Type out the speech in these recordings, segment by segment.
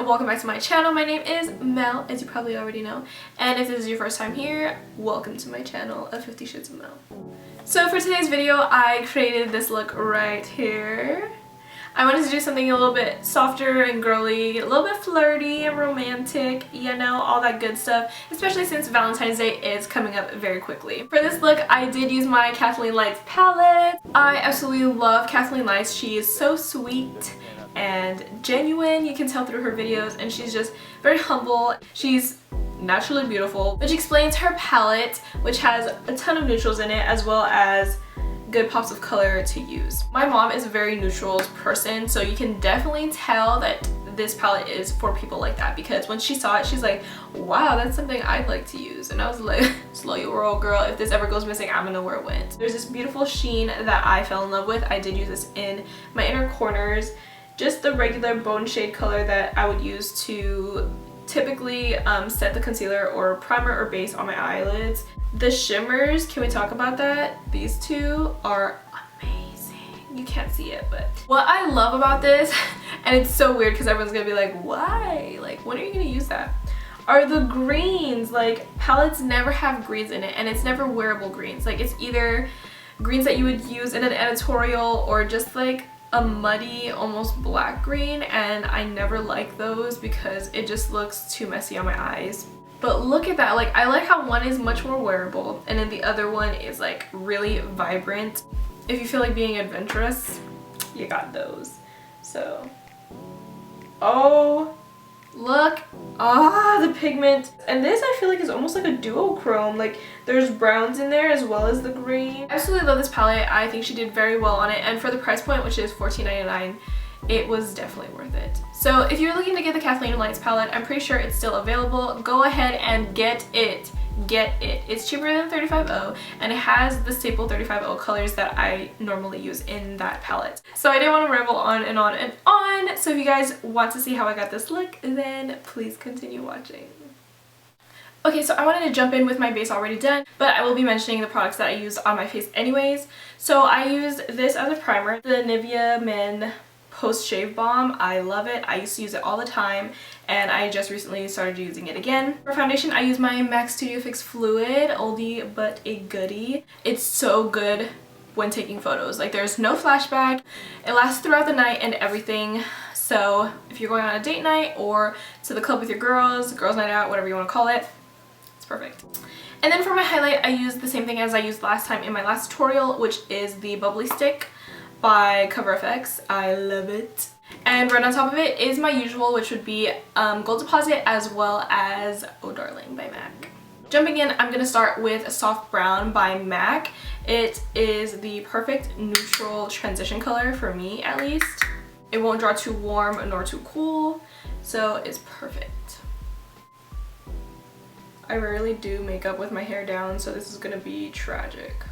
welcome back to my channel. My name is Mel, as you probably already know, and if this is your first time here, welcome to my channel of 50 Shades of Mel. So for today's video, I created this look right here. I wanted to do something a little bit softer and girly, a little bit flirty and romantic, you know, all that good stuff, especially since Valentine's Day is coming up very quickly. For this look, I did use my KATHLEENLIGHTS palette. I absolutely love KATHLEENLIGHTS. She is so sweet and genuine, you can tell through her videos, and she's just very humble. She's naturally beautiful, which explains her palette, which has a ton of neutrals in it as well as good pops of color to use. My mom is a very neutrals person, so you can definitely tell that this palette is for people like that, because when she saw it, she's like, wow, that's something I'd like to use. And I was like, slow your roll, girl. If this ever goes missing, I'm gonna know where it went. There's this beautiful sheen that I fell in love with. I did use this in my inner corners, just the regular bone shade color that I would use to typically set the concealer or primer or base on my eyelids. The shimmers, can we talk about that? These two are amazing. You can't see it, but what I love about this, and it's so weird because everyone's gonna be like, why? Like, when are you gonna use that? Are the greens. Like, palettes never have greens in it, and it's never wearable greens. Like, it's either greens that you would use in an editorial or just like a muddy, almost black green, and I never like those because it just looks too messy on my eyes. But look at that, like, I like how one is much more wearable and then the other one is like really vibrant. If you feel like being adventurous, you got those. So, oh, look, the pigment. And this I feel like is almost like a duochrome, like there's browns in there as well as the green. I absolutely love this palette. I think she did very well on it, and for the price point, which is $14.99, it was definitely worth it. So if you're looking to get the KATHLEENLIGHTS palette, I'm pretty sure it's still available. Go ahead and get it. Get it. It's cheaper than 35.0 and it has the staple 35.0 colors that I normally use in that palette. So I didn't want to ramble on and on and on. So if you guys want to see how I got this look, then please continue watching. Okay, so I wanted to jump in with my base already done, but I will be mentioning the products that I used on my face anyways. So I used this as a primer, the Nivea Men Post Shave Balm. I love it. I used to use it all the time, and I just recently started using it again. For foundation, I use my MAC Studio Fix Fluid, oldie but a goodie. It's so good when taking photos. Like, there's no flashback. It lasts throughout the night and everything. So if you're going on a date night or to the club with your girls night out, whatever you want to call it, it's perfect. And then for my highlight, I used the same thing as I used last time in my last tutorial, which is the Bubbly stick by Cover FX. I love it. And right on top of it is my usual, which would be Gold Deposit as well as Oh Darling by MAC. Jumping in, I'm going to start with Soft Brown by MAC. It is the perfect neutral transition color for me, at least. It won't draw too warm nor too cool, so it's perfect. I rarely do makeup with my hair down, so this is going to be tragic.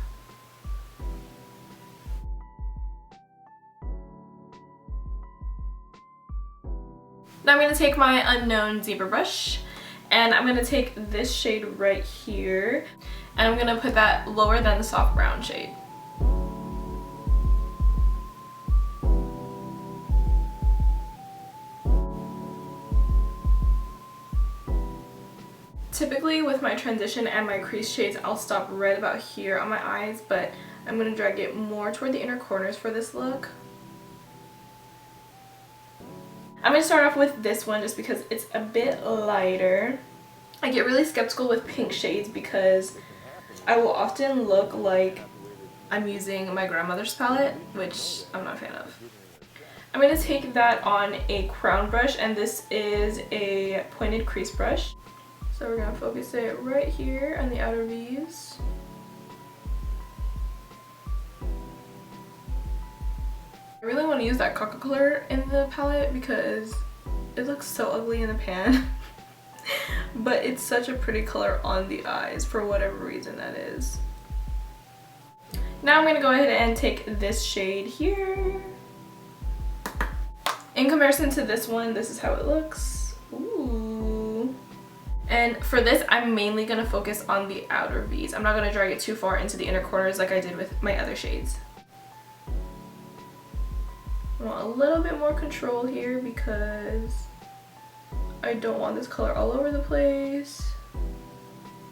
Now I'm going to take my Unknown Zebra brush, and I'm going to take this shade right here, and I'm going to put that lower than the Soft Brown shade. Typically with my transition and my crease shades, I'll stop right about here on my eyes, but I'm going to drag it more toward the inner corners for this look. I'm going to start off with this one just because it's a bit lighter. I get really skeptical with pink shades because I will often look like I'm using my grandmother's palette, which I'm not a fan of. I'm going to take that on a crown brush, and this is a pointed crease brush. So we're going to focus it right here on the outer V's. I really want to use that cocoa color in the palette because it looks so ugly in the pan. But it's such a pretty color on the eyes for whatever reason that is. Now I'm going to go ahead and take this shade here. In comparison to this one, this is how it looks. Ooh. And for this, I'm mainly going to focus on the outer V's. I'm not going to drag it too far into the inner corners like I did with my other shades. I want a little bit more control here because I don't want this color all over the place.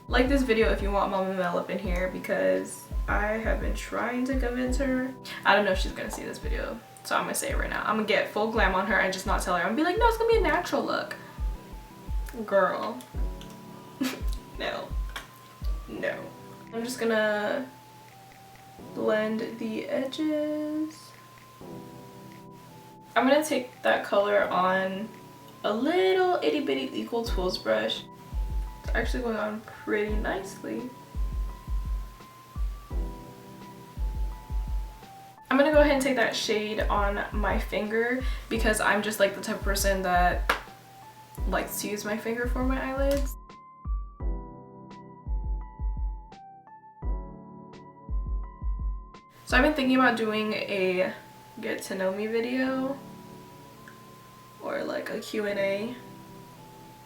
Like this video if you want Mama Mel up in here, because I have been trying to convince her. I don't know if she's gonna see this video, so I'm gonna say it right now. I'm gonna get full glam on her and just not tell her. I'm gonna be like, no, it's gonna be a natural look. Girl. No. No. I'm just gonna blend the edges. I'm gonna take that color on a little itty bitty equal tools brush. It's actually going on pretty nicely. I'm gonna go ahead and take that shade on my finger because I'm just like the type of person that likes to use my finger for my eyelids. So I've been thinking about doing a get to know me video or like a Q&A,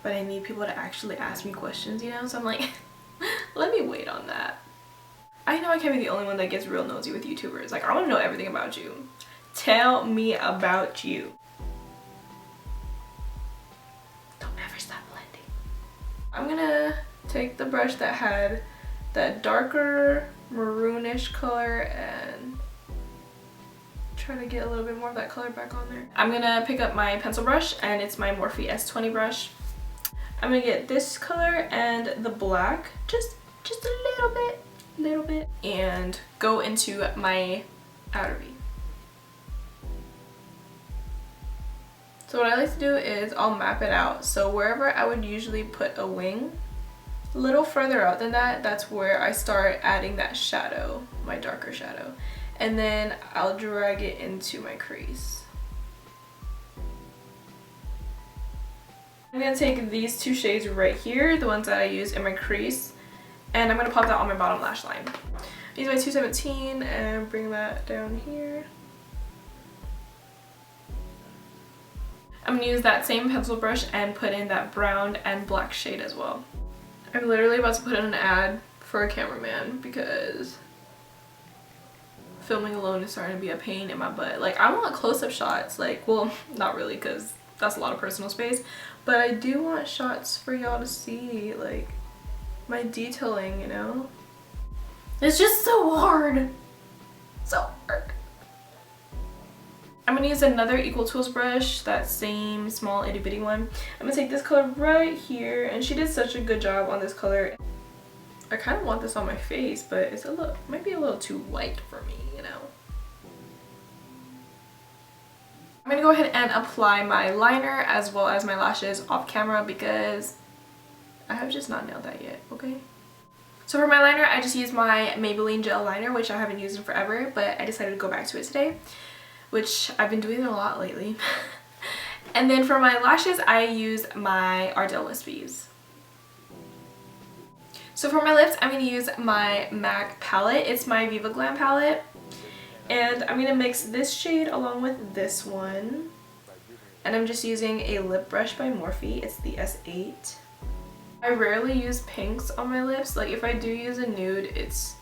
but I need people to actually ask me questions, you know? So I'm like, let me wait on that. I know I can't be the only one that gets real nosy with YouTubers. Like, I want to know everything about you. Tell me about you. Don't ever stop blending. I'm gonna take the brush that had that darker maroonish color and try to get a little bit more of that color back on there. I'm gonna pick up my pencil brush, and it's my Morphe S20 brush. I'm gonna get this color and the black, just a little bit, and go into my outer V. So what I like to do is I'll map it out. So wherever I would usually put a wing, a little further out than that, that's where I start adding that shadow, my darker shadow. And then I'll drag it into my crease. I'm gonna take these two shades right here, the ones that I use in my crease, and I'm gonna pop that on my bottom lash line. Use my 217 and bring that down here. I'm gonna use that same pencil brush and put in that brown and black shade as well. I'm literally about to put in an ad for a cameraman because filming alone is starting to be a pain in my butt. Like, I want close-up shots, like, well, not really, because that's a lot of personal space, but I do want shots for y'all to see, like, my detailing, you know? It's just so hard. So hard. I'm gonna use another Equal Tools brush, that same small itty bitty one. I'm gonna take this color right here, and she did such a good job on this color. I kind of want this on my face, but it's a little, might be a little too white for me, you know? I'm gonna go ahead and apply my liner as well as my lashes off camera because I have just not nailed that yet, okay? So for my liner, I just used my Maybelline Gel Liner, which I haven't used in forever, but I decided to go back to it today, which I've been doing a lot lately. And then for my lashes, I used my Ardell Wispies. So for my lips, I'm going to use my MAC palette. It's my Viva Glam palette. And I'm going to mix this shade along with this one. And I'm just using a lip brush by Morphe. It's the S8. I rarely use pinks on my lips. Like, if I do use a nude, it's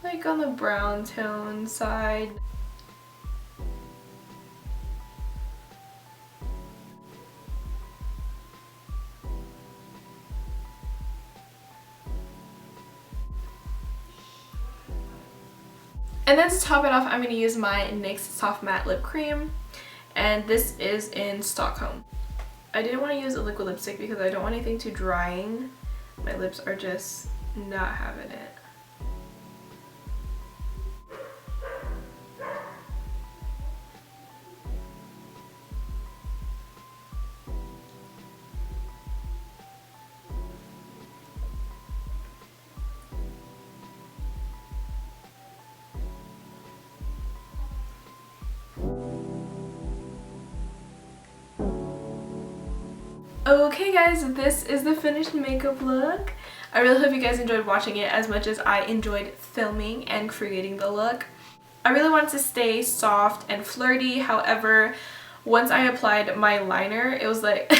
like on the brown tone side. And then to top it off, I'm going to use my NYX Soft Matte Lip Cream, and this is in Stockholm. I didn't want to use a liquid lipstick because I don't want anything too drying. My lips are just not having it. Okay guys, this is the finished makeup look. I really hope you guys enjoyed watching it as much as I enjoyed filming and creating the look. I really wanted to stay soft and flirty, however, once I applied my liner, it was like,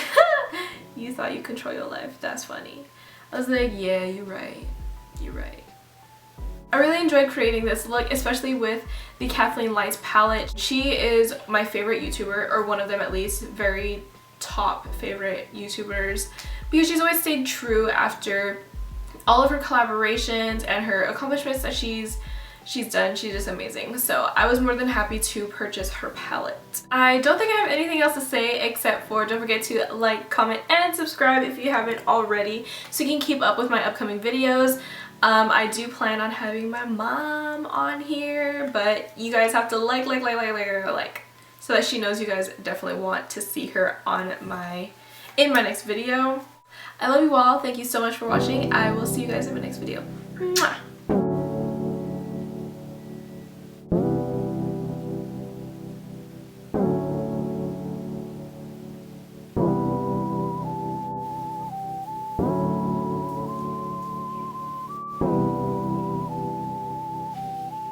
you thought you control your life, that's funny. I was like, yeah, you're right, you're right. I really enjoyed creating this look, especially with the Kathleen Lights palette. She is my favorite YouTuber, or one of them at least, very top favorite YouTubers because she's always stayed true after all of her collaborations and her accomplishments that she's done. She's just amazing. So I was more than happy to purchase her palette. I don't think I have anything else to say except for don't forget to like, comment, and subscribe if you haven't already so you can keep up with my upcoming videos. I do plan on having my mom on here, but you guys have to like so that she knows you guys definitely want to see her on in my next video. I love you all. Thank you so much for watching. I will see you guys in my next video. Mwah!